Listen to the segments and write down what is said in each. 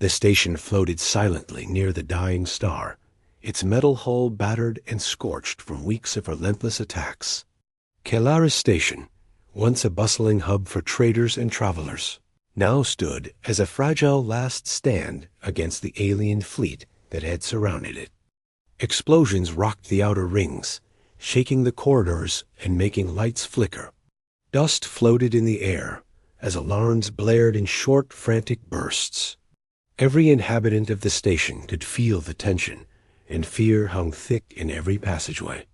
The station floated silently near the dying star, its metal hull battered and scorched from weeks of relentless attacks. Kelaris Station, once a bustling hub for traders and travelers, now stood as a fragile last stand against the alien fleet that had surrounded it. Explosions rocked the outer rings, shaking the corridors and making lights flicker. Dust floated in the air as alarms blared in short, frantic bursts. Every inhabitant of the station could feel the tension, and fear hung thick in every passageway.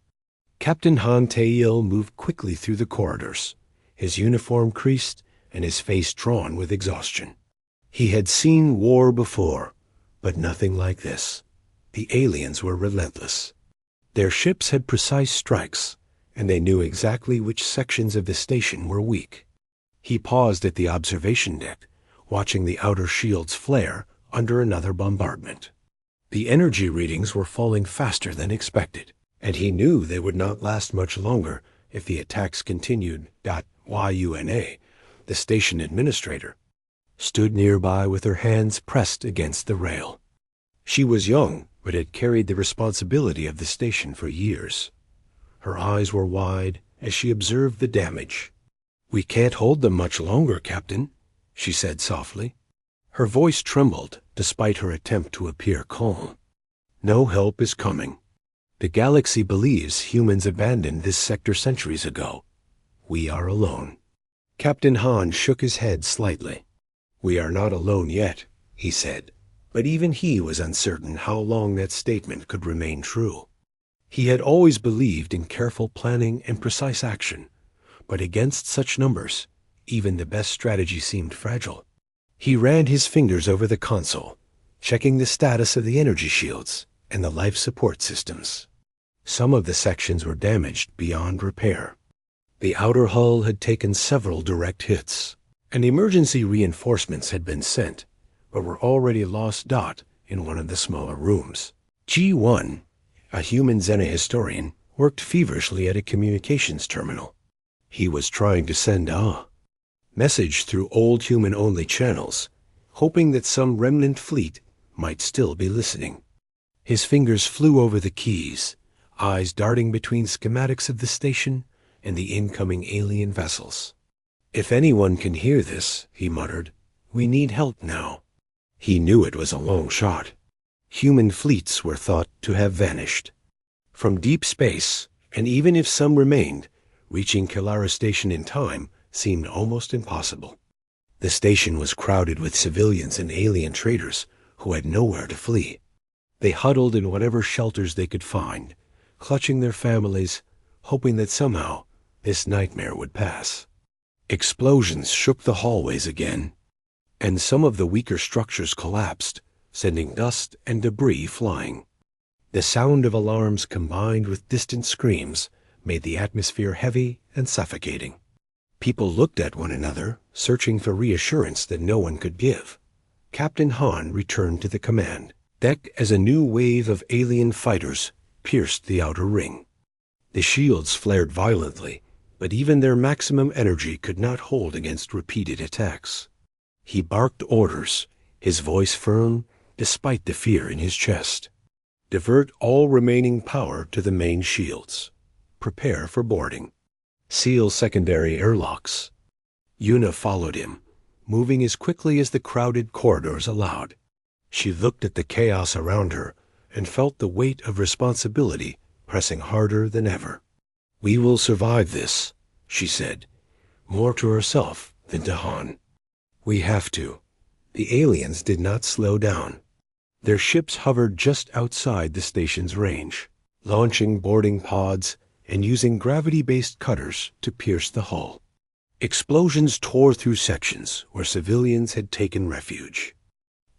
Captain Han Taeil moved quickly through the corridors, his uniform creased and his face drawn with exhaustion. He had seen war before, but nothing like this. The aliens were relentless. Their ships had precise strikes, and they knew exactly which sections of the station were weak. He paused at the observation deck, watching the outer shields flare under another bombardment. The energy readings were falling faster than expected, and he knew they would not last much longer if the attacks continued. Yuna, the station administrator, stood nearby with her hands pressed against the rail. She was young, but had carried the responsibility of the station for years. Her eyes were wide as she observed the damage. "We can't hold them much longer, Captain," she said softly. Her voice trembled despite her attempt to appear calm. "No help is coming. The galaxy believes humans abandoned this sector centuries ago. We are alone." Captain Han shook his head slightly. "We are not alone yet," he said, but even he was uncertain how long that statement could remain true. He had always believed in careful planning and precise action, but against such numbers, even the best strategy seemed fragile. He ran his fingers over the console, checking the status of the energy shields and the life support systems. Some of the sections were damaged beyond repair. The outer hull had taken several direct hits, and emergency reinforcements had been sent, but were already lost. In one of the smaller rooms, G1, a human xenohistorian, worked feverishly at a communications terminal. He was trying to send a message through old human-only channels, hoping that some remnant fleet might still be listening. His fingers flew over the keys, eyes darting between schematics of the station and the incoming alien vessels. "If anyone can hear this," he muttered, "we need help now." He knew it was a long shot. Human fleets were thought to have vanished from deep space, and even if some remained, reaching Kelaris Station in time seemed almost impossible. The station was crowded with civilians and alien traders who had nowhere to flee. They huddled in whatever shelters they could find, clutching their families, hoping that somehow this nightmare would pass. Explosions shook the hallways again, and some of the weaker structures collapsed, sending dust and debris flying. The sound of alarms combined with distant screams made the atmosphere heavy and suffocating. People looked at one another, searching for reassurance that no one could give. Captain Han returned to the command deck as a new wave of alien fighters pierced the outer ring. The shields flared violently, but even their maximum energy could not hold against repeated attacks. He barked orders, his voice firm despite the fear in his chest. "Divert all remaining power to the main shields. Prepare for boarding. Seal secondary airlocks." Yuna followed him, moving as quickly as the crowded corridors allowed. She looked at the chaos around her and felt the weight of responsibility pressing harder than ever. "We will survive this," she said, more to herself than to Han. "We have to." The aliens did not slow down. Their ships hovered just outside the station's range, launching boarding pods and using gravity-based cutters to pierce the hull. Explosions tore through sections where civilians had taken refuge.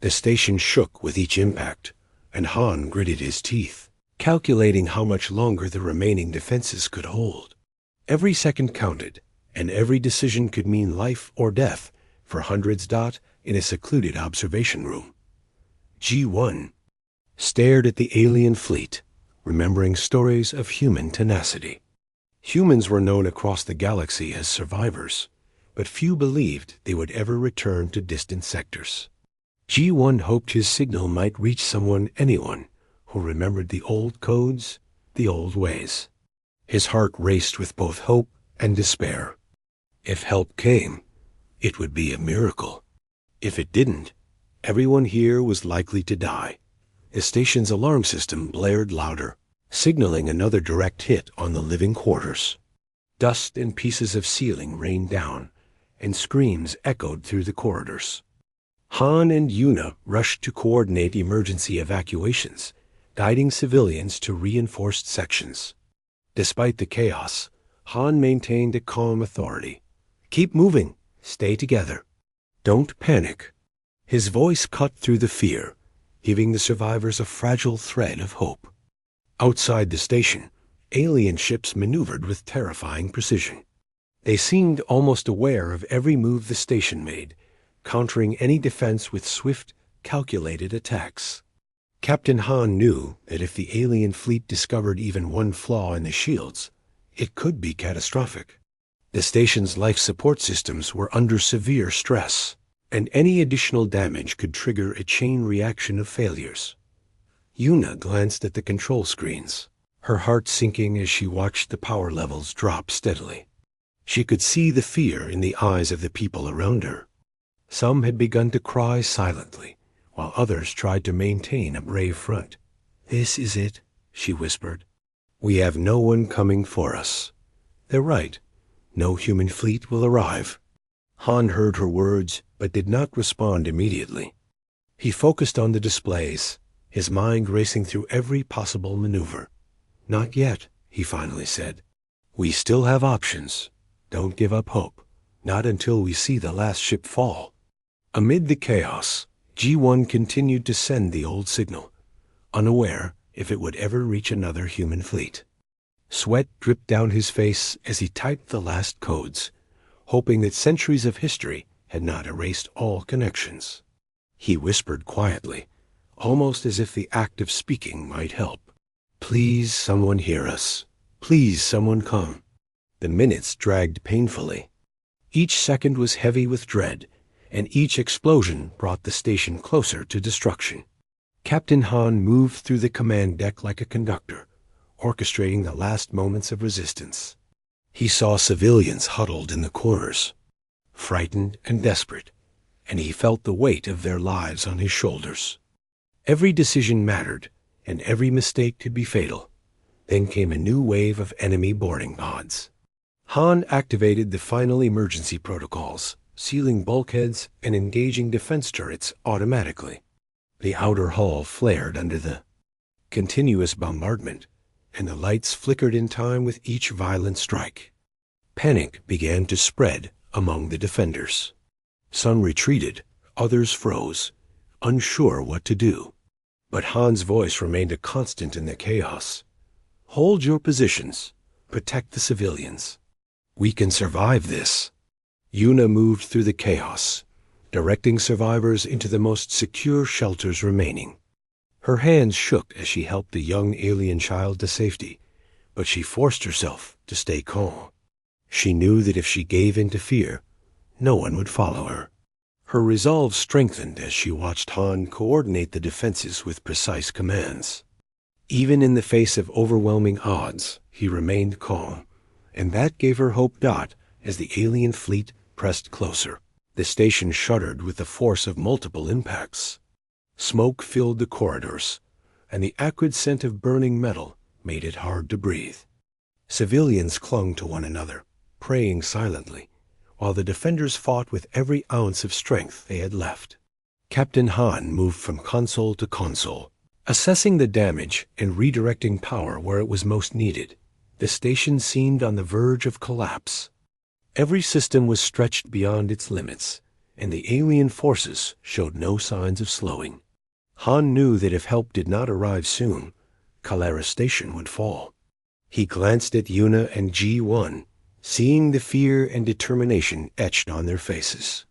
The station shook with each impact, and Han gritted his teeth, calculating how much longer the remaining defenses could hold. Every second counted, and every decision could mean life or death for hundreds. In a secluded observation room, G1 stared at the alien fleet, remembering stories of human tenacity. Humans were known across the galaxy as survivors, but few believed they would ever return to distant sectors. G1 hoped his signal might reach anyone who remembered the old codes, the old ways. His heart raced with both hope and despair. If help came, it would be a miracle. If it didn't, everyone here was likely to die. The station's alarm system blared louder, signaling another direct hit on the living quarters. Dust and pieces of ceiling rained down, and screams echoed through the corridors. Han and Yuna rushed to coordinate emergency evacuations, guiding civilians to reinforced sections. Despite the chaos, Han maintained a calm authority. "Keep moving. Stay together. Don't panic." His voice cut through the fear, giving the survivors a fragile thread of hope. Outside the station, alien ships maneuvered with terrifying precision. They seemed almost aware of every move the station made, countering any defense with swift, calculated attacks. Captain Han knew that if the alien fleet discovered even one flaw in the shields, it could be catastrophic. The station's life support systems were under severe stress, and any additional damage could trigger a chain reaction of failures. Yuna glanced at the control screens, her heart sinking as she watched the power levels drop steadily. She could see the fear in the eyes of the people around her. Some had begun to cry silently, while others tried to maintain a brave front. "This is it," she whispered. "We have no one coming for us. They're right. No human fleet will arrive." Han heard her words, but did not respond immediately. He focused on the displays, his mind racing through every possible maneuver. "Not yet," he finally said. "We still have options. Don't give up hope. Not until we see the last ship fall." Amid the chaos, G1 continued to send the old signal, unaware if it would ever reach another human fleet. Sweat dripped down his face as he typed the last codes, hoping that centuries of history had not erased all connections. He whispered quietly, almost as if the act of speaking might help. "Please, someone hear us. Please, someone come." The minutes dragged painfully. Each second was heavy with dread, and each explosion brought the station closer to destruction. Captain Han moved through the command deck like a conductor, orchestrating the last moments of resistance. He saw civilians huddled in the corners, frightened and desperate, and he felt the weight of their lives on his shoulders. Every decision mattered, and every mistake could be fatal. Then came a new wave of enemy boarding pods. Han activated the final emergency protocols, sealing bulkheads and engaging defense turrets automatically. The outer hull flared under the continuous bombardment, and the lights flickered in time with each violent strike. Panic began to spread among the defenders. Some retreated, others froze, unsure what to do. But Han's voice remained a constant in the chaos. "Hold your positions. Protect the civilians. We can survive this." Yuna moved through the chaos, directing survivors into the most secure shelters remaining. Her hands shook as she helped the young alien child to safety, but she forced herself to stay calm. She knew that if she gave in to fear, no one would follow her. Her resolve strengthened as she watched Han coordinate the defenses with precise commands. Even in the face of overwhelming odds, he remained calm, and that gave her hope. As the alien fleet pressed closer, the station shuddered with the force of multiple impacts. Smoke filled the corridors, and the acrid scent of burning metal made it hard to breathe. Civilians clung to one another, praying silently, while the defenders fought with every ounce of strength they had left. Captain Han moved from console to console, assessing the damage and redirecting power where it was most needed. The station seemed on the verge of collapse. Every system was stretched beyond its limits, and the alien forces showed no signs of slowing. Han knew that if help did not arrive soon, Kalara Station would fall. He glanced at Yuna and G1, seeing the fear and determination etched on their faces.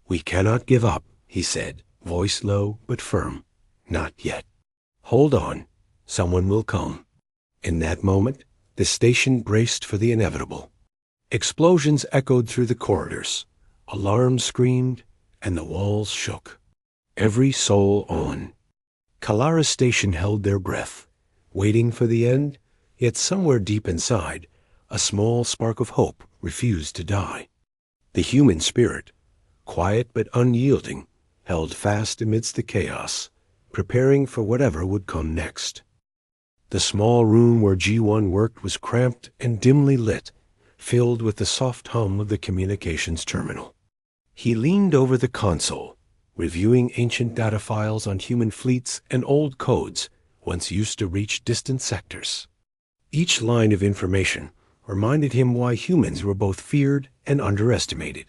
"We cannot give up," he said, voice low but firm. "Not yet. Hold on. Someone will come." In that moment, the station braced for the inevitable. Explosions echoed through the corridors. Alarms screamed, and the walls shook. every soul on. Kalara Station held their breath, waiting for the end, yet somewhere deep inside, a small spark of hope refused to die. The human spirit, quiet but unyielding, held fast amidst the chaos, preparing for whatever would come next. The small room where G1 worked was cramped and dimly lit, filled with the soft hum of the communications terminal. He leaned over the console, reviewing ancient data files on human fleets and old codes once used to reach distant sectors. Each line of information reminded him why humans were both feared and underestimated.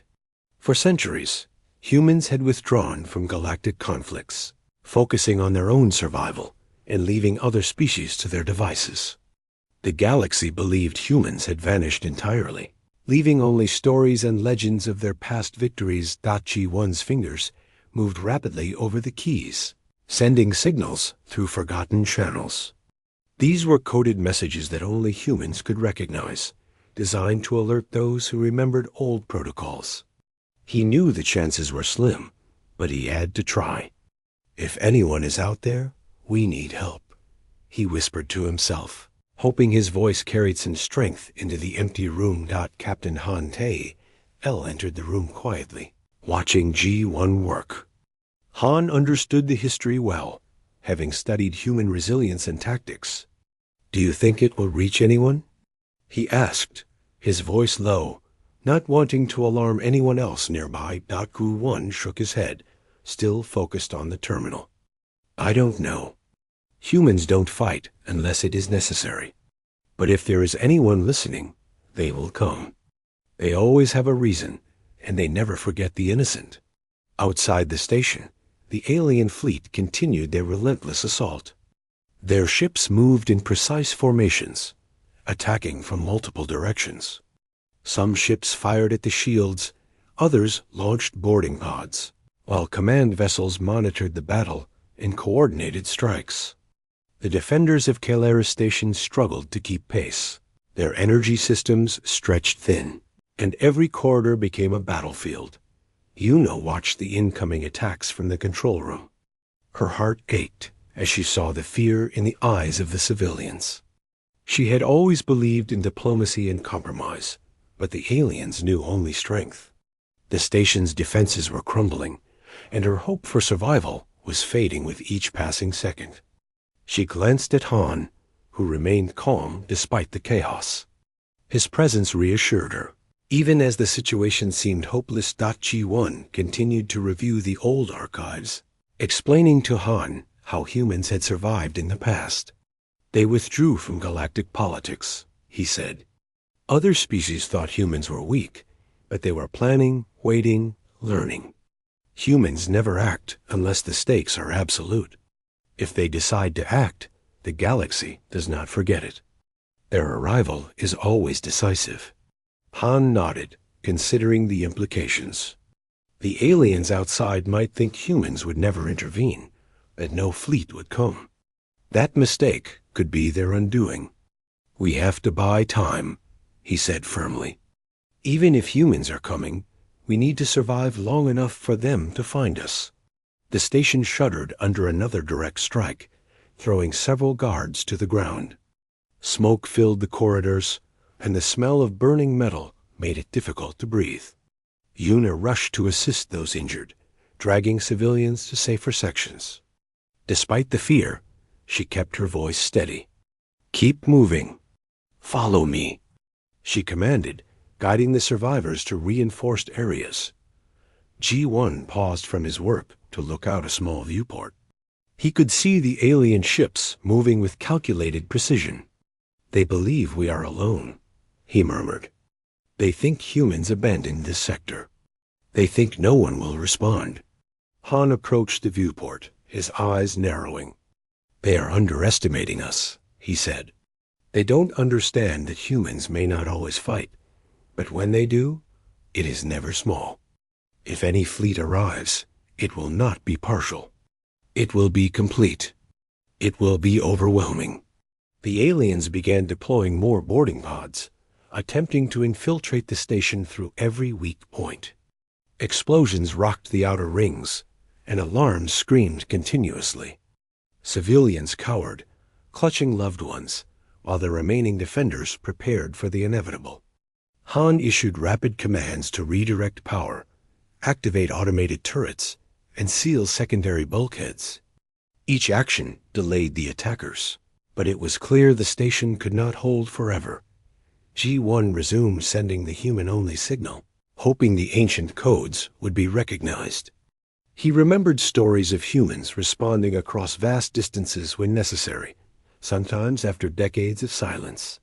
For centuries, humans had withdrawn from galactic conflicts, focusing on their own survival and leaving other species to their devices. The galaxy believed humans had vanished entirely, leaving only stories and legends of their past victories. G1's fingers moved rapidly over the keys, sending signals through forgotten channels. These were coded messages that only humans could recognize, designed to alert those who remembered old protocols. He knew the chances were slim, but he had to try. "If anyone is out there, we need help," he whispered to himself, hoping his voice carried some strength into the empty room. Captain Han Tae, L entered the room quietly, watching G1 work. Han understood the history well, having studied human resilience and tactics. "Do you think it will reach anyone?" he asked, his voice low, not wanting to alarm anyone else nearby. Gu-1 shook his head, still focused on the terminal. "I don't know. Humans don't fight unless it is necessary. But if there is anyone listening, they will come. They always have a reason, and they never forget the innocent." Outside the station, the alien fleet continued their relentless assault. Their ships moved in precise formations, attacking from multiple directions. Some ships fired at the shields, others launched boarding pods, while command vessels monitored the battle and coordinated strikes. The defenders of Kalara Station struggled to keep pace. Their energy systems stretched thin, and every corridor became a battlefield. Yuna watched the incoming attacks from the control room. Her heart ached as she saw the fear in the eyes of the civilians. She had always believed in diplomacy and compromise, but the aliens knew only strength. The station's defenses were crumbling, and her hope for survival was fading with each passing second. She glanced at Han, who remained calm despite the chaos. His presence reassured her. Even as the situation seemed hopeless, G1 continued to review the old archives, explaining to Han how humans had survived in the past. "They withdrew from galactic politics," he said. "Other species thought humans were weak, but they were planning, waiting, learning. Humans never act unless the stakes are absolute. If they decide to act, the galaxy does not forget it. Their arrival is always decisive." Han nodded, considering the implications. The aliens outside might think humans would never intervene, that no fleet would come. That mistake could be their undoing. "We have to buy time," he said firmly. "Even if humans are coming, we need to survive long enough for them to find us." The station shuddered under another direct strike, throwing several guards to the ground. Smoke filled the corridors, and the smell of burning metal made it difficult to breathe. Yuna rushed to assist those injured, dragging civilians to safer sections. Despite the fear, she kept her voice steady. "Keep moving. Follow me," she commanded, guiding the survivors to reinforced areas. G1 paused from his work to look out a small viewport. He could see the alien ships moving with calculated precision. "They believe we are alone," he murmured. "They think humans abandoned this sector. They think no one will respond." Han approached the viewport, his eyes narrowing. "They are underestimating us," he said. "They don't understand that humans may not always fight, but when they do, it is never small. If any fleet arrives, it will not be partial. It will be complete. It will be overwhelming." The aliens began deploying more boarding pods, attempting to infiltrate the station through every weak point. Explosions rocked the outer rings, and alarms screamed continuously. Civilians cowered, clutching loved ones, while the remaining defenders prepared for the inevitable. Han issued rapid commands to redirect power, activate automated turrets, and seal secondary bulkheads. Each action delayed the attackers, but it was clear the station could not hold forever. G1 resumed sending the human-only signal, hoping the ancient codes would be recognized. He remembered stories of humans responding across vast distances when necessary, sometimes after decades of silence.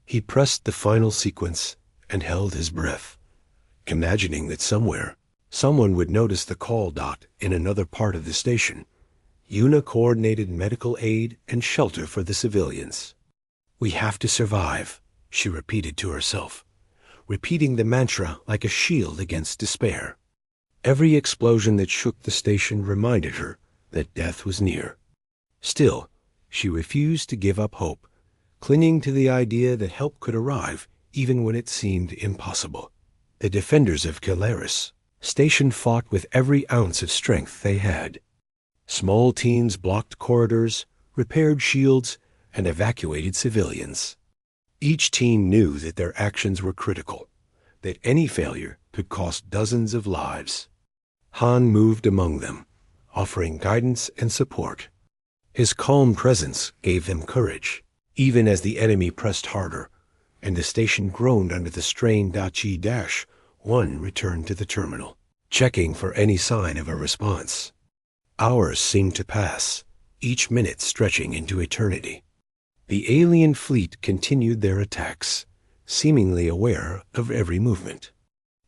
He pressed the final sequence and held his breath, imagining that somewhere, someone would notice the call dot in another part of the station. Yuna coordinated medical aid and shelter for the civilians. "We have to survive," she repeated to herself, repeating the mantra like a shield against despair. Every explosion that shook the station reminded her that death was near. Still, she refused to give up hope, clinging to the idea that help could arrive even when it seemed impossible. The defenders of Kelaris station fought with every ounce of strength they had. Small teams blocked corridors, repaired shields, and evacuated civilians. Each team knew that their actions were critical, that any failure could cost dozens of lives. Han moved among them, offering guidance and support. His calm presence gave them courage, even as the enemy pressed harder, and the station groaned under the strain. G-1 returned to the terminal, checking for any sign of a response. Hours seemed to pass, each minute stretching into eternity. The alien fleet continued their attacks, seemingly aware of every movement.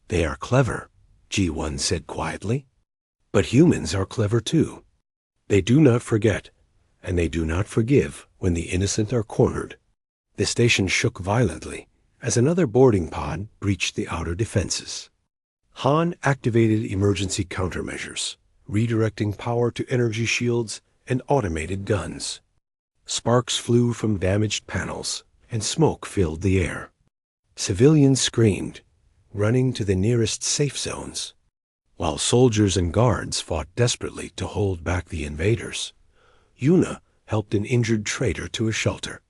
"They are clever," G1 said quietly. "But humans are clever too. They do not forget, and they do not forgive when the innocent are cornered." The station shook violently as another boarding pod breached the outer defenses. Han activated emergency countermeasures, redirecting power to energy shields and automated guns. Sparks flew from damaged panels, and smoke filled the air. Civilians screamed, running to the nearest safe zones, while soldiers and guards fought desperately to hold back the invaders. Yuna helped an injured traitor to a shelter,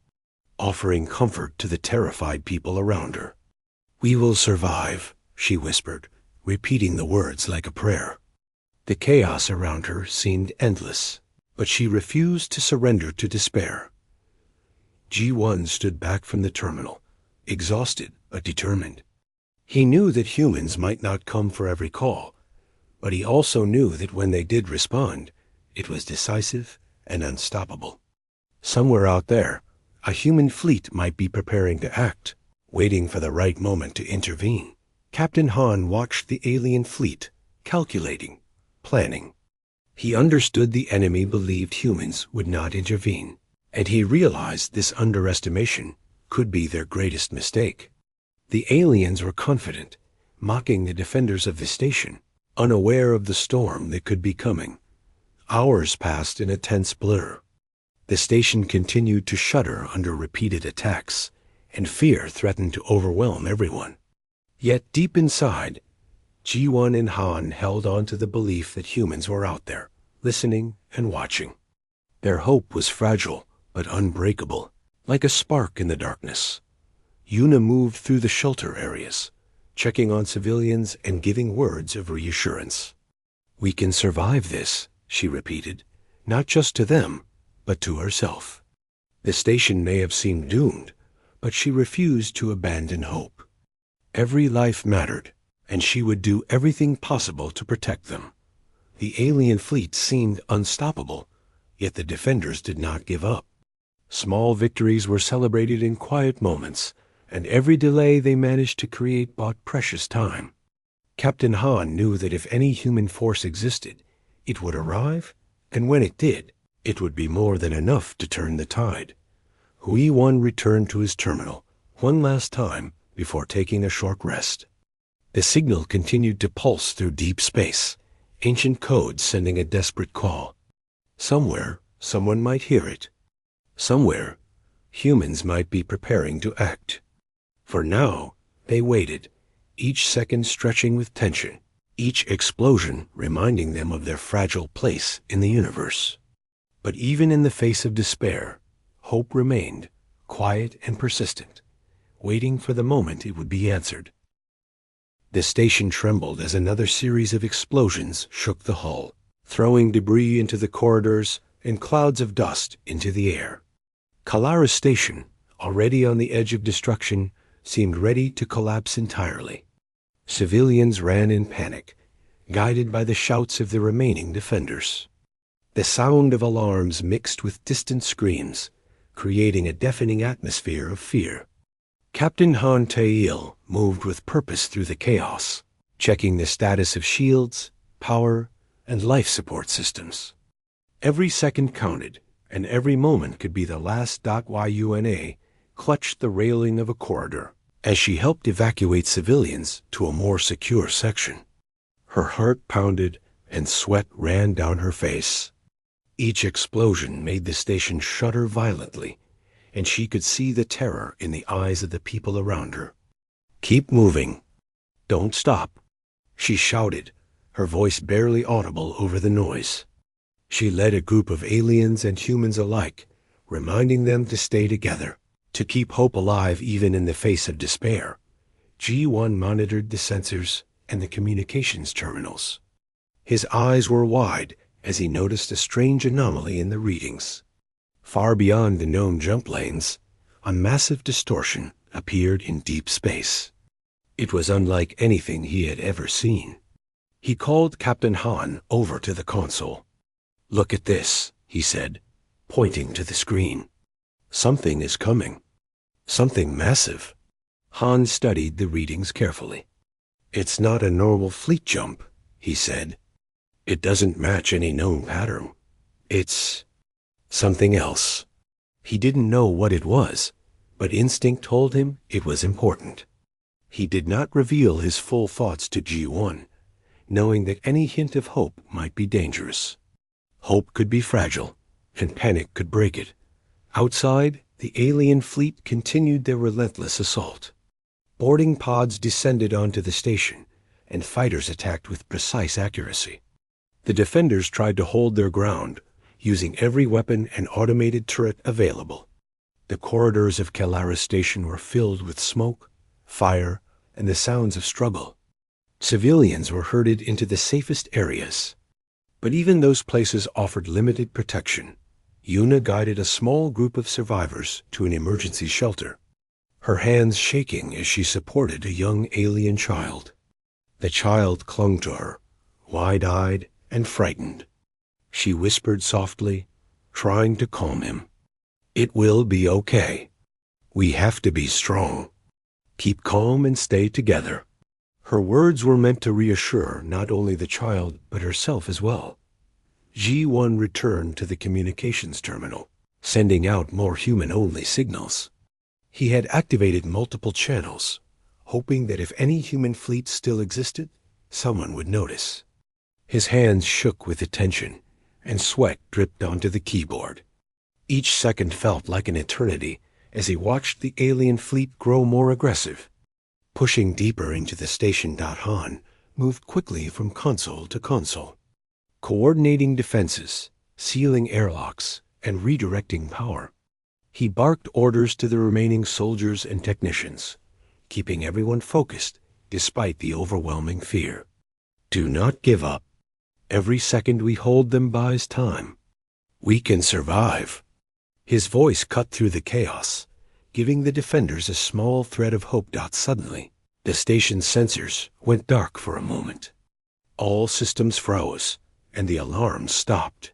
offering comfort to the terrified people around her. "We will survive," she whispered, repeating the words like a prayer. The chaos around her seemed endless, but she refused to surrender to despair. G1 stood back from the terminal, exhausted but determined. He knew that humans might not come for every call, but he also knew that when they did respond, it was decisive and unstoppable. Somewhere out there, a human fleet might be preparing to act, waiting for the right moment to intervene. Captain Han watched the alien fleet, calculating, planning. He understood the enemy believed humans would not intervene, and he realized this underestimation could be their greatest mistake. The aliens were confident, mocking the defenders of the station, unaware of the storm that could be coming. Hours passed in a tense blur. The station continued to shudder under repeated attacks, and fear threatened to overwhelm everyone. Yet deep inside, G1 and Han held on to the belief that humans were out there, listening and watching. Their hope was fragile but unbreakable, like a spark in the darkness. Yuna moved through the shelter areas, checking on civilians and giving words of reassurance. "We can survive this," she repeated, not just to them, but to herself. The station may have seemed doomed, but she refused to abandon hope. Every life mattered, and she would do everything possible to protect them. The alien fleet seemed unstoppable, yet the defenders did not give up. Small victories were celebrated in quiet moments, and every delay they managed to create bought precious time. Captain Han knew that if any human force existed, it would arrive, and when it did, it would be more than enough to turn the tide. Hui-1 returned to his terminal one last time before taking a short rest. The signal continued to pulse through deep space, ancient codes sending a desperate call. Somewhere, someone might hear it. Somewhere, humans might be preparing to act. For now, they waited, each second stretching with tension, each explosion reminding them of their fragile place in the universe. But even in the face of despair, hope remained, quiet and persistent, waiting for the moment it would be answered. The station trembled as another series of explosions shook the hull, throwing debris into the corridors and clouds of dust into the air. Kalara Station, already on the edge of destruction, seemed ready to collapse entirely. Civilians ran in panic, guided by the shouts of the remaining defenders. The sound of alarms mixed with distant screams, creating a deafening atmosphere of fear. Captain Han Tail moved with purpose through the chaos, checking the status of shields, power, and life support systems. Every second counted, and every moment could be the last. Yuna clutched the railing of a corridor as she helped evacuate civilians to a more secure section. Her heart pounded and sweat ran down her face. Each explosion made the station shudder violently, and she could see the terror in the eyes of the people around her. "Keep moving. Don't stop," she shouted, her voice barely audible over the noise. She led a group of aliens and humans alike, reminding them to stay together, to keep hope alive even in the face of despair. G1 monitored the sensors and the communications terminals. His eyes were wide as he noticed a strange anomaly in the readings. Far beyond the known jump lanes, a massive distortion appeared in deep space. It was unlike anything he had ever seen. He called Captain Han over to the console. "Look at this," he said, pointing to the screen. "Something is coming. Something massive." Han studied the readings carefully. "It's not a normal fleet jump," he said. "It doesn't match any known pattern. It's something else." He didn't know what it was, but instinct told him it was important. He did not reveal his full thoughts to G1, knowing that any hint of hope might be dangerous. Hope could be fragile, and panic could break it. Outside, the alien fleet continued their relentless assault. Boarding pods descended onto the station, and fighters attacked with precise accuracy. The defenders tried to hold their ground, using every weapon and automated turret available. The corridors of Kalara Station were filled with smoke, fire, and the sounds of struggle. Civilians were herded into the safest areas. But even those places offered limited protection. Yuna guided a small group of survivors to an emergency shelter, her hands shaking as she supported a young alien child. The child clung to her, wide-eyed and frightened. She whispered softly, trying to calm him. "It will be okay. We have to be strong. Keep calm and stay together." Her words were meant to reassure not only the child, but herself as well. G1 returned to the communications terminal, sending out more human-only signals. He had activated multiple channels, hoping that if any human fleet still existed, someone would notice. His hands shook with attention, and sweat dripped onto the keyboard. Each second felt like an eternity as he watched the alien fleet grow more aggressive. Pushing deeper into the station, Han moved quickly from console to console, coordinating defenses, sealing airlocks, and redirecting power. He barked orders to the remaining soldiers and technicians, keeping everyone focused despite the overwhelming fear. "Do not give up. Every second we hold them buys time. We can survive." His voice cut through the chaos, giving the defenders a small thread of hope. Suddenly, the station's sensors went dark for a moment. All systems froze, and the alarms stopped.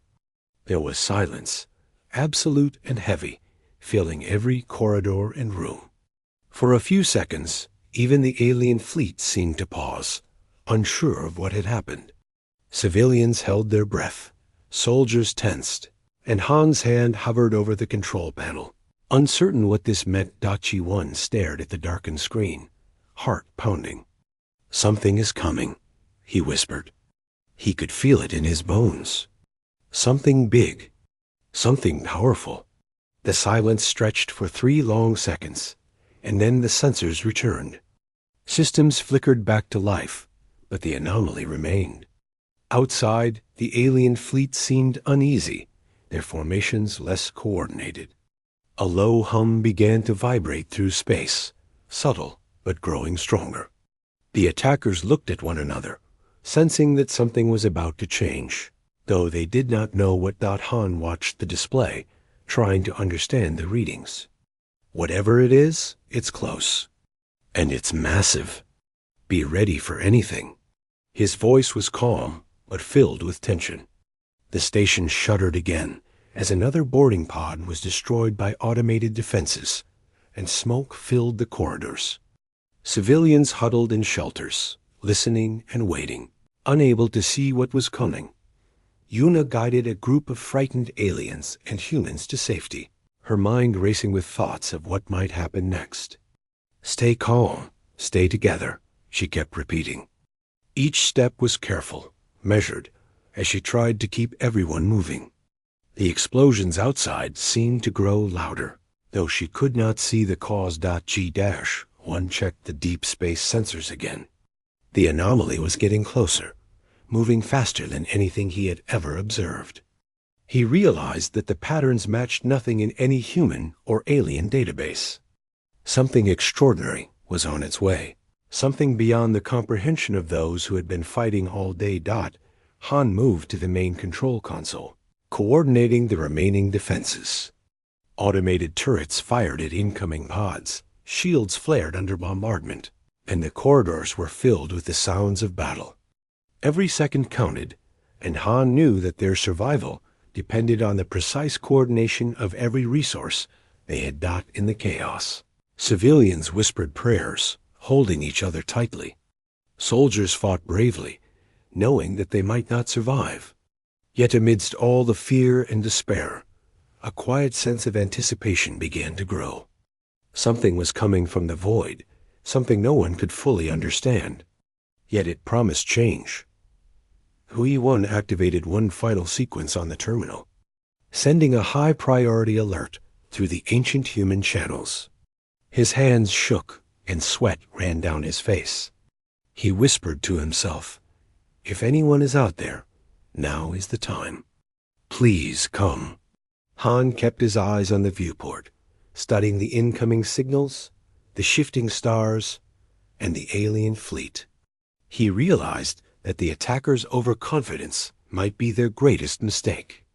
There was silence, absolute and heavy, filling every corridor and room. For a few seconds, even the alien fleet seemed to pause, unsure of what had happened. Civilians held their breath, soldiers tensed, and Han's hand hovered over the control panel. Uncertain what this meant, G1 stared at the darkened screen, heart pounding. "Something is coming," he whispered. He could feel it in his bones. Something big, something powerful. The silence stretched for 3 long seconds, and then the sensors returned. Systems flickered back to life, but the anomaly remained. Outside, the alien fleet seemed uneasy, their formations less coordinated. A low hum began to vibrate through space, subtle but growing stronger. The attackers looked at one another, sensing that something was about to change, though they did not know what. Han watched the display, trying to understand the readings. Whatever it is, it's close. And it's massive. Be ready for anything. His voice was calm, but filled with tension. The station shuddered again, as another boarding pod was destroyed by automated defenses, and smoke filled the corridors. Civilians huddled in shelters, listening and waiting, unable to see what was coming. Yuna guided a group of frightened aliens and humans to safety, her mind racing with thoughts of what might happen next. "Stay calm, stay together," she kept repeating. Each step was careful, measured, as she tried to keep everyone moving. The explosions outside seemed to grow louder, though she could not see the cause. One checked the deep space sensors again. The anomaly was getting closer, moving faster than anything he had ever observed. He realized that the patterns matched nothing in any human or alien database. Something extraordinary was on its way, something beyond the comprehension of those who had been fighting all day. Han moved to the main control console, coordinating the remaining defenses. Automated turrets fired at incoming pods, shields flared under bombardment, and the corridors were filled with the sounds of battle. Every second counted, and Han knew that their survival depended on the precise coordination of every resource they had in the chaos. Civilians whispered prayers, holding each other tightly. Soldiers fought bravely, knowing that they might not survive. Yet amidst all the fear and despair, a quiet sense of anticipation began to grow. Something was coming from the void, something no one could fully understand. Yet it promised change. Hui-1 activated one final sequence on the terminal, sending a high-priority alert through the ancient human channels. His hands shook, and sweat ran down his face. He whispered to himself, "If anyone is out there, now is the time. Please come." Han kept his eyes on the viewport, studying the incoming signals, the shifting stars, and the alien fleet. He realized that the attackers' overconfidence might be their greatest mistake.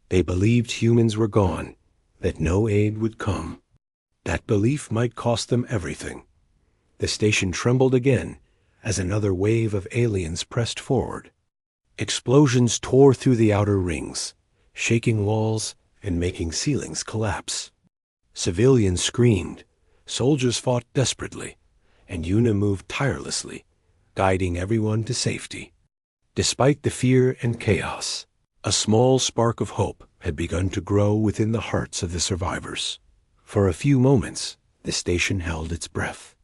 They believed humans were gone, that no aid would come. That belief might cost them everything. The station trembled again as another wave of aliens pressed forward. Explosions tore through the outer rings, shaking walls and making ceilings collapse. Civilians screamed, soldiers fought desperately, and Yuna moved tirelessly, guiding everyone to safety. Despite the fear and chaos, a small spark of hope had begun to grow within the hearts of the survivors. For a few moments, the station held its breath.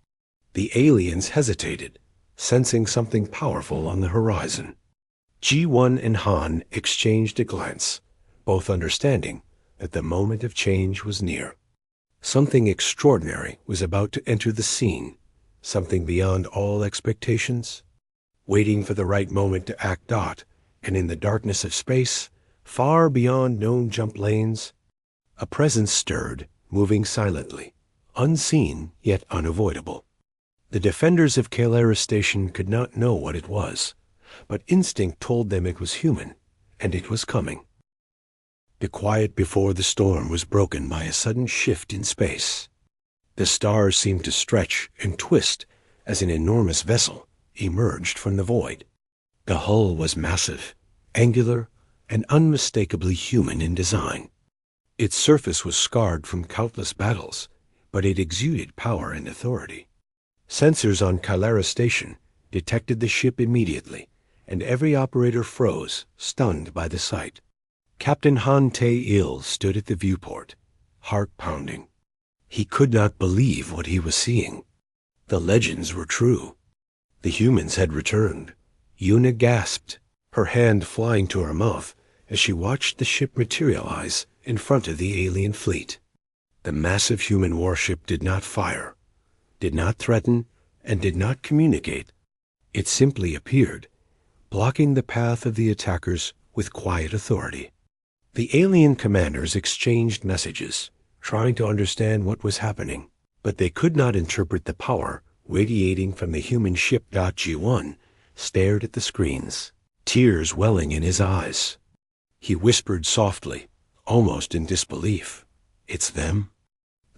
The aliens hesitated, sensing something powerful on the horizon. G1 and Han exchanged a glance, both understanding that the moment of change was near. Something extraordinary was about to enter the scene, something beyond all expectations. Waiting for the right moment to act. And in the darkness of space, far beyond known jump lanes, a presence stirred, moving silently, unseen yet unavoidable. The defenders of Kalara Station could not know what it was, but instinct told them it was human, and it was coming. The quiet before the storm was broken by a sudden shift in space. The stars seemed to stretch and twist as an enormous vessel emerged from the void. The hull was massive, angular, and unmistakably human in design. Its surface was scarred from countless battles, but it exuded power and authority. Sensors on Kalara Station detected the ship immediately, and every operator froze, stunned by the sight. Captain Han Tae-il stood at the viewport, heart pounding. He could not believe what he was seeing. The legends were true. The humans had returned. Yuna gasped, her hand flying to her mouth as she watched the ship materialize in front of the alien fleet. The massive human warship did not fire, did not threaten, and did not communicate. It simply appeared, blocking the path of the attackers with quiet authority. The alien commanders exchanged messages, trying to understand what was happening, but they could not interpret the power radiating from the human ship. G1 stared at the screens, tears welling in his eyes. He whispered softly, almost in disbelief, "It's them?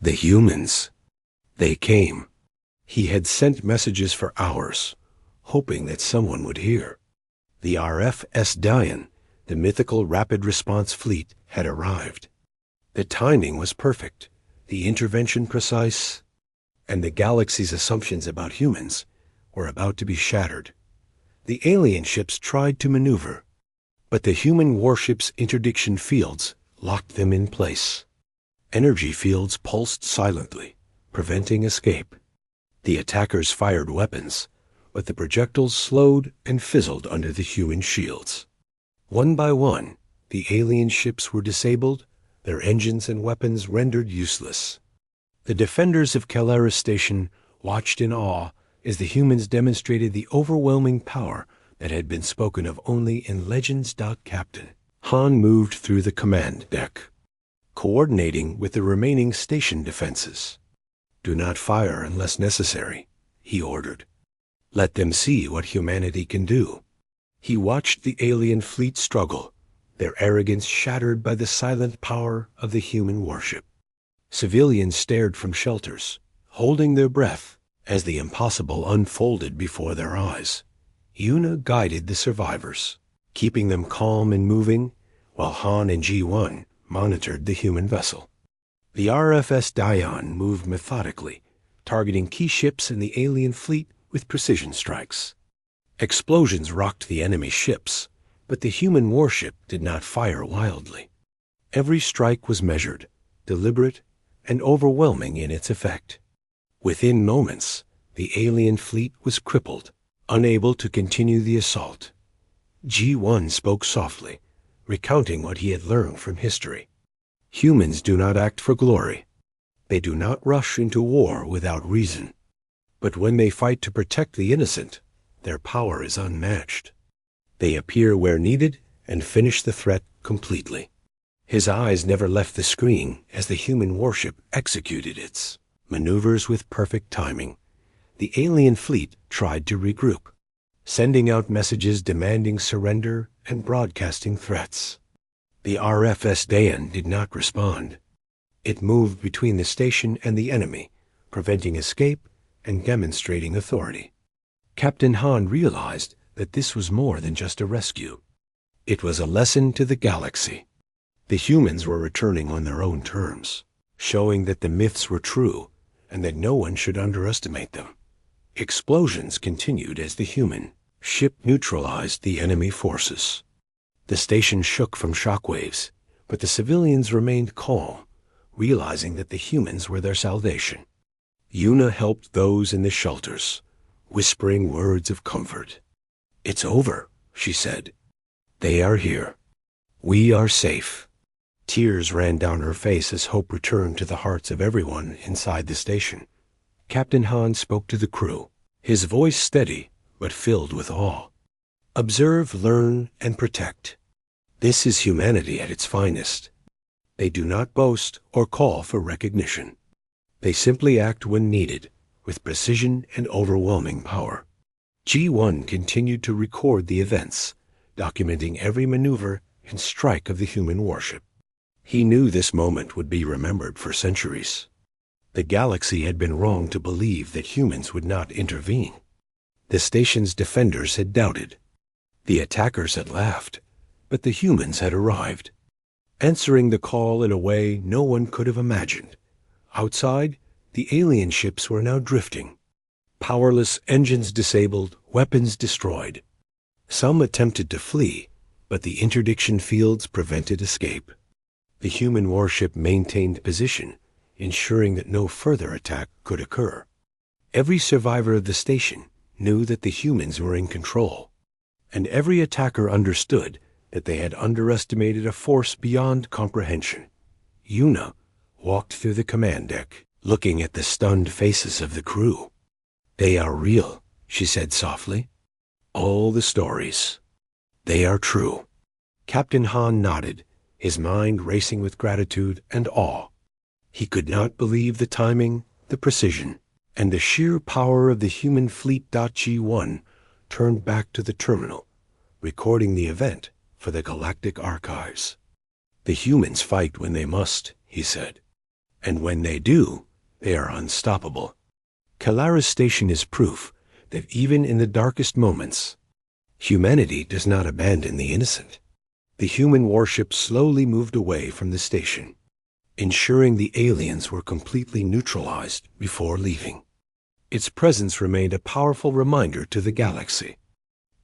The humans. They came." He had sent messages for hours, hoping that someone would hear. The RFS Dian, the mythical rapid response fleet, had arrived. The timing was perfect, the intervention precise, and the galaxy's assumptions about humans were about to be shattered. The alien ships tried to maneuver, but the human warship's interdiction fields locked them in place. Energy fields pulsed silently, preventing escape. The attackers fired weapons, but the projectiles slowed and fizzled under the human shields. One by one, the alien ships were disabled, their engines and weapons rendered useless. The defenders of Kalaris Station watched in awe as the humans demonstrated the overwhelming power that had been spoken of only in legends. Captain Han moved through the command deck, coordinating with the remaining station defenses. "Do not fire unless necessary," he ordered. "Let them see what humanity can do." He watched the alien fleet struggle, their arrogance shattered by the silent power of the human warship. Civilians stared from shelters, holding their breath as the impossible unfolded before their eyes. Yuna guided the survivors, keeping them calm and moving, while Han and G1 monitored the human vessel. The RFS Dian moved methodically, targeting key ships in the alien fleet with precision strikes. Explosions rocked the enemy ships, but the human warship did not fire wildly. Every strike was measured, deliberate, and overwhelming in its effect. Within moments, the alien fleet was crippled, unable to continue the assault. G1 spoke softly, recounting what he had learned from history. Humans do not act for glory. They do not rush into war without reason. But when they fight to protect the innocent, their power is unmatched. They appear where needed and finish the threat completely. His eyes never left the screen as the human warship executed its maneuvers with perfect timing. The alien fleet tried to regroup, sending out messages demanding surrender and broadcasting threats. The RFS Dayan did not respond. It moved between the station and the enemy, preventing escape and demonstrating authority. Captain Han realized that this was more than just a rescue. It was a lesson to the galaxy. The humans were returning on their own terms, showing that the myths were true and that no one should underestimate them. Explosions continued as the human ship neutralized the enemy forces. The station shook from shockwaves, but the civilians remained calm, realizing that the humans were their salvation. Yuna helped those in the shelters, whispering words of comfort. "It's over," she said. "They are here. We are safe." Tears ran down her face as hope returned to the hearts of everyone inside the station. Captain Han spoke to the crew, his voice steady but filled with awe. "Observe, learn, and protect. This is humanity at its finest. They do not boast or call for recognition. They simply act when needed, with precision and overwhelming power." G1 continued to record the events, documenting every maneuver and strike of the human warship. He knew this moment would be remembered for centuries. The galaxy had been wrong to believe that humans would not intervene. The station's defenders had doubted. The attackers had laughed, but the humans had arrived, answering the call in a way no one could have imagined. Outside, the alien ships were now drifting, powerless, engines disabled, weapons destroyed. Some attempted to flee, but the interdiction fields prevented escape. The human warship maintained position, ensuring that no further attack could occur. Every survivor of the station knew that the humans were in control, and every attacker understood that they had underestimated a force beyond comprehension. Yuna walked through the command deck, looking at the stunned faces of the crew. "They are real," she said softly. All the stories. They are true. Captain Han nodded, his mind racing with gratitude and awe. He could not believe the timing, the precision, and the sheer power of the human fleet. G1 turned back to the terminal, recording the event for the Galactic Archives. The humans fight when they must, he said. And when they do, they are unstoppable. Kalaris Station is proof that even in the darkest moments, humanity does not abandon the innocent. The human warship slowly moved away from the station, ensuring the aliens were completely neutralized before leaving. Its presence remained a powerful reminder to the galaxy.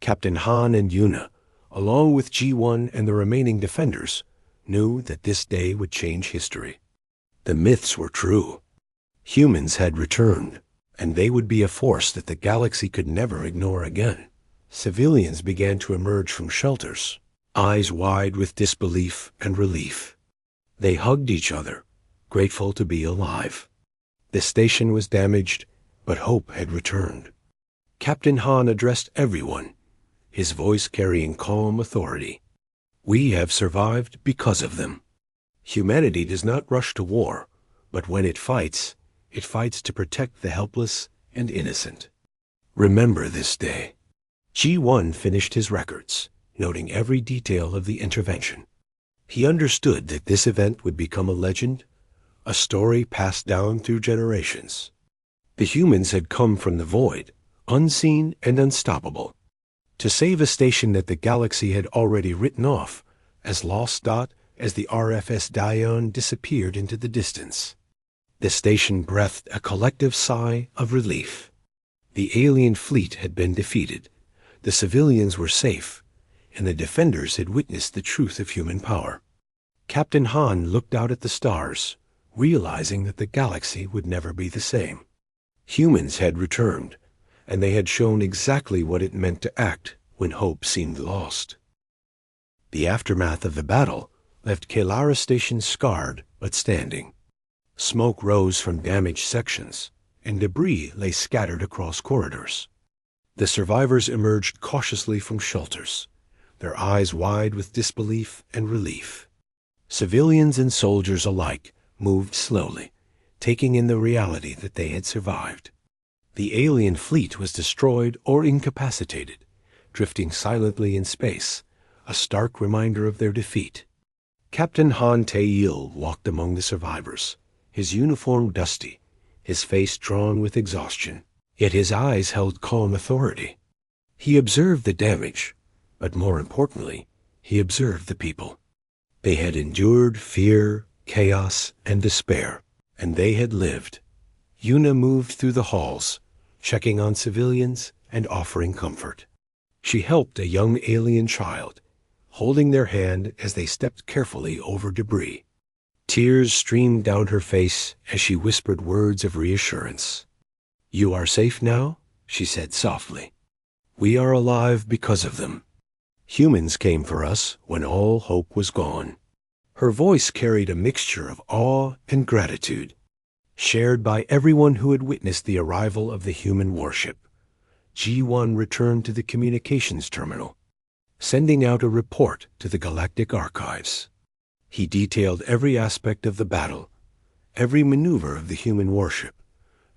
Captain Han and Yuna, along with G1 and the remaining defenders, knew that this day would change history. The myths were true. Humans had returned, and they would be a force that the galaxy could never ignore again. Civilians began to emerge from shelters, eyes wide with disbelief and relief. They hugged each other, grateful to be alive. The station was damaged, but hope had returned. Captain Han addressed everyone, his voice carrying calm authority. We have survived because of them. Humanity does not rush to war, but when it fights to protect the helpless and innocent. Remember this day. G1 finished his records, noting every detail of the intervention. He understood that this event would become a legend, a story passed down through generations. The humans had come from the void, unseen and unstoppable, to save a station that the galaxy had already written off as lost. As the RFS Dion disappeared into the distance, the station breathed a collective sigh of relief. The alien fleet had been defeated, the civilians were safe, and the defenders had witnessed the truth of human power. Captain Han looked out at the stars, realizing that the galaxy would never be the same. Humans had returned, and they had shown exactly what it meant to act when hope seemed lost. The aftermath of the battle left Kalaris Station scarred but standing. Smoke rose from damaged sections, and debris lay scattered across corridors. The survivors emerged cautiously from shelters, their eyes wide with disbelief and relief. Civilians and soldiers alike moved slowly, taking in the reality that they had survived. The alien fleet was destroyed or incapacitated, drifting silently in space, a stark reminder of their defeat. Captain Han Tae-il walked among the survivors, his uniform dusty, his face drawn with exhaustion, yet his eyes held calm authority. He observed the damage, but more importantly, he observed the people. They had endured fear, chaos, and despair, and they had lived. Yuna moved through the halls, checking on civilians and offering comfort. She helped a young alien child, holding their hand as they stepped carefully over debris. Tears streamed down her face as she whispered words of reassurance. "You are safe now," she said softly. "We are alive because of them. Humans came for us when all hope was gone." Her voice carried a mixture of awe and gratitude, shared by everyone who had witnessed the arrival of the human warship. G1 returned to the communications terminal, sending out a report to the Galactic Archives. He detailed every aspect of the battle, every maneuver of the human warship,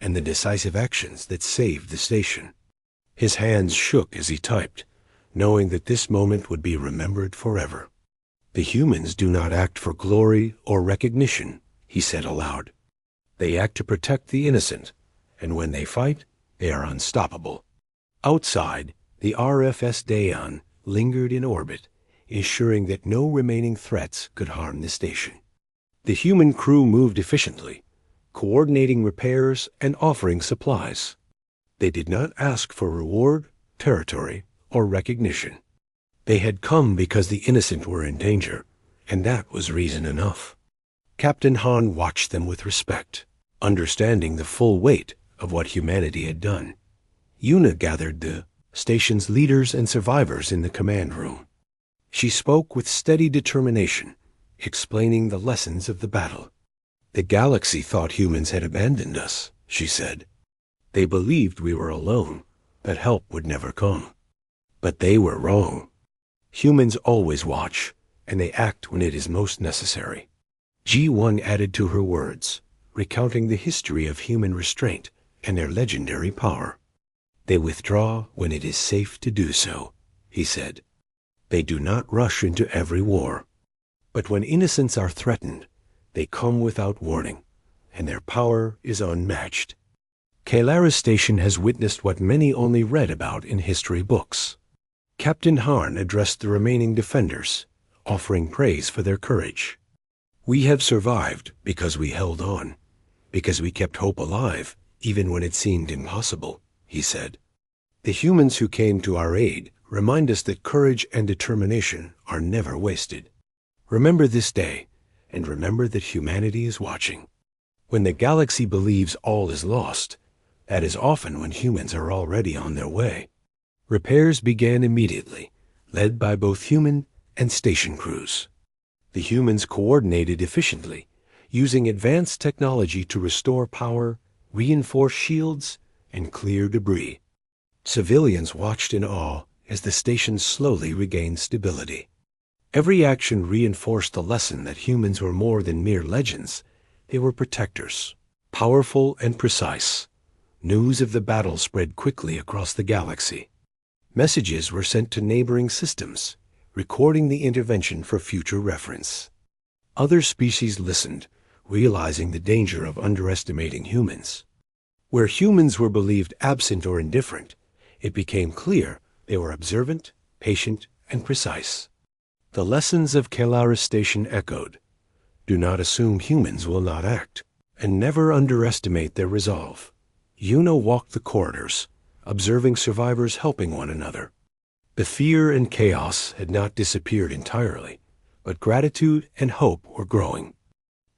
and the decisive actions that saved the station. His hands shook as he typed, knowing that this moment would be remembered forever. "The humans do not act for glory or recognition," he said aloud. "They act to protect the innocent, and when they fight, they are unstoppable." Outside, the RFS Daeon lingered in orbit, ensuring that no remaining threats could harm the station. The human crew moved efficiently, coordinating repairs and offering supplies. They did not ask for reward, territory, or recognition. They had come because the innocent were in danger, and that was reason enough. Captain Han watched them with respect, understanding the full weight of what humanity had done. Yuna gathered the station's leaders and survivors in the command room. She spoke with steady determination, explaining the lessons of the battle. "The galaxy thought humans had abandoned us," she said. "They believed we were alone, that help would never come. But they were wrong. Humans always watch, and they act when it is most necessary. G1 added to her words, recounting the history of human restraint and their legendary power. They withdraw when it is safe to do so, he said. They do not rush into every war. But when innocents are threatened, they come without warning, and their power is unmatched. Kalaris Station has witnessed what many only read about in history books. Captain Hahn addressed the remaining defenders, offering praise for their courage. We have survived because we held on, because we kept hope alive, even when it seemed impossible, he said. The humans who came to our aid remind us that courage and determination are never wasted. Remember this day, and remember that humanity is watching. When the galaxy believes all is lost, that is often when humans are already on their way. Repairs began immediately, led by both human and station crews. The humans coordinated efficiently, using advanced technology to restore power, reinforce shields, and clear debris. Civilians watched in awe as the station slowly regained stability. Every action reinforced the lesson that humans were more than mere legends. They were protectors, powerful and precise. News of the battle spread quickly across the galaxy. Messages were sent to neighboring systems, recording the intervention for future reference. Other species listened, realizing the danger of underestimating humans. Where humans were believed absent or indifferent, it became clear they were observant, patient, and precise. The lessons of Kalaris Station echoed. Do not assume humans will not act, and never underestimate their resolve. Yuna walked the corridors, observing survivors helping one another. The fear and chaos had not disappeared entirely, but gratitude and hope were growing.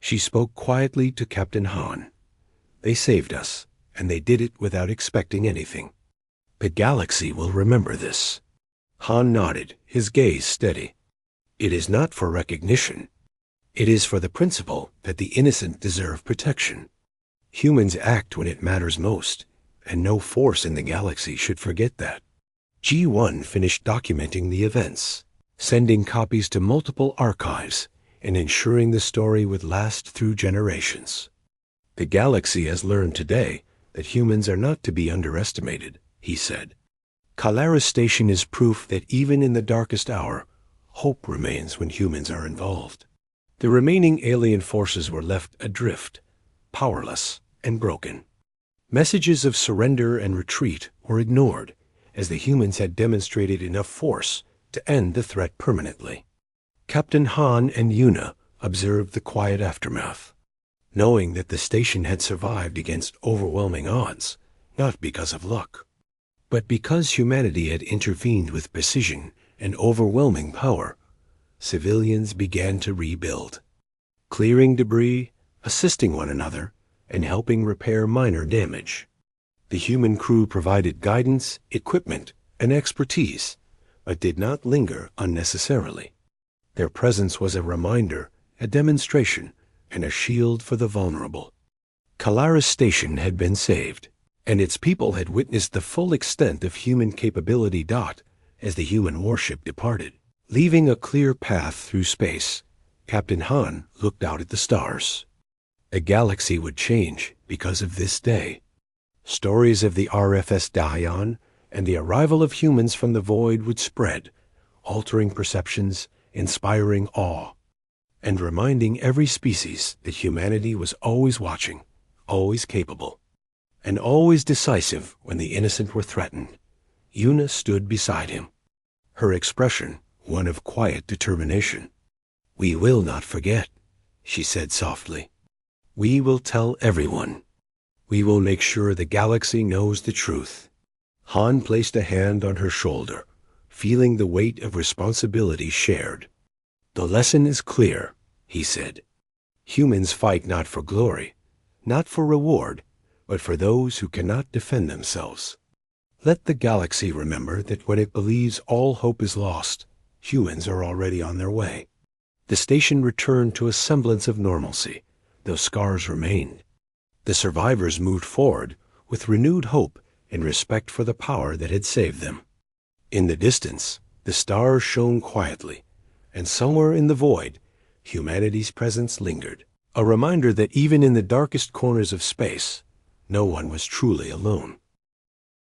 She spoke quietly to Captain Hahn. They saved us, and they did it without expecting anything. The galaxy will remember this. Hahn nodded, his gaze steady. It is not for recognition. It is for the principle that the innocent deserve protection. Humans act when it matters most, and no force in the galaxy should forget that. G1 finished documenting the events, sending copies to multiple archives, and ensuring the story would last through generations. The galaxy has learned today that humans are not to be underestimated, he said. Kalaris Station is proof that even in the darkest hour, hope remains when humans are involved. The remaining alien forces were left adrift, powerless and broken. Messages of surrender and retreat were ignored, as the humans had demonstrated enough force to end the threat permanently. Captain Hahn and Yuna observed the quiet aftermath, knowing that the station had survived against overwhelming odds, not because of luck, but because humanity had intervened with precision and overwhelming power. Civilians began to rebuild, clearing debris, assisting one another, and helping repair minor damage. The human crew provided guidance, equipment, and expertise, but did not linger unnecessarily. Their presence was a reminder, a demonstration, and a shield for the vulnerable. Kalaris Station had been saved, and its people had witnessed the full extent of human capability. As the human warship departed, leaving a clear path through space, Captain Hahn looked out at the stars. A galaxy would change because of this day. Stories of the RFS Dahion and the arrival of humans from the void would spread, altering perceptions, inspiring awe, and reminding every species that humanity was always watching, always capable, and always decisive when the innocent were threatened. Yuna stood beside him, her expression one of quiet determination. "We will not forget," she said softly. "We will tell everyone. We will make sure the galaxy knows the truth." Hahn placed a hand on her shoulder, feeling the weight of responsibility shared. "The lesson is clear," he said. "Humans fight not for glory, not for reward, but for those who cannot defend themselves. Let the galaxy remember that when it believes all hope is lost, humans are already on their way." The station returned to a semblance of normalcy, though scars remained. The survivors moved forward with renewed hope and respect for the power that had saved them. In the distance, the stars shone quietly, and somewhere in the void, humanity's presence lingered. A reminder that even in the darkest corners of space, no one was truly alone.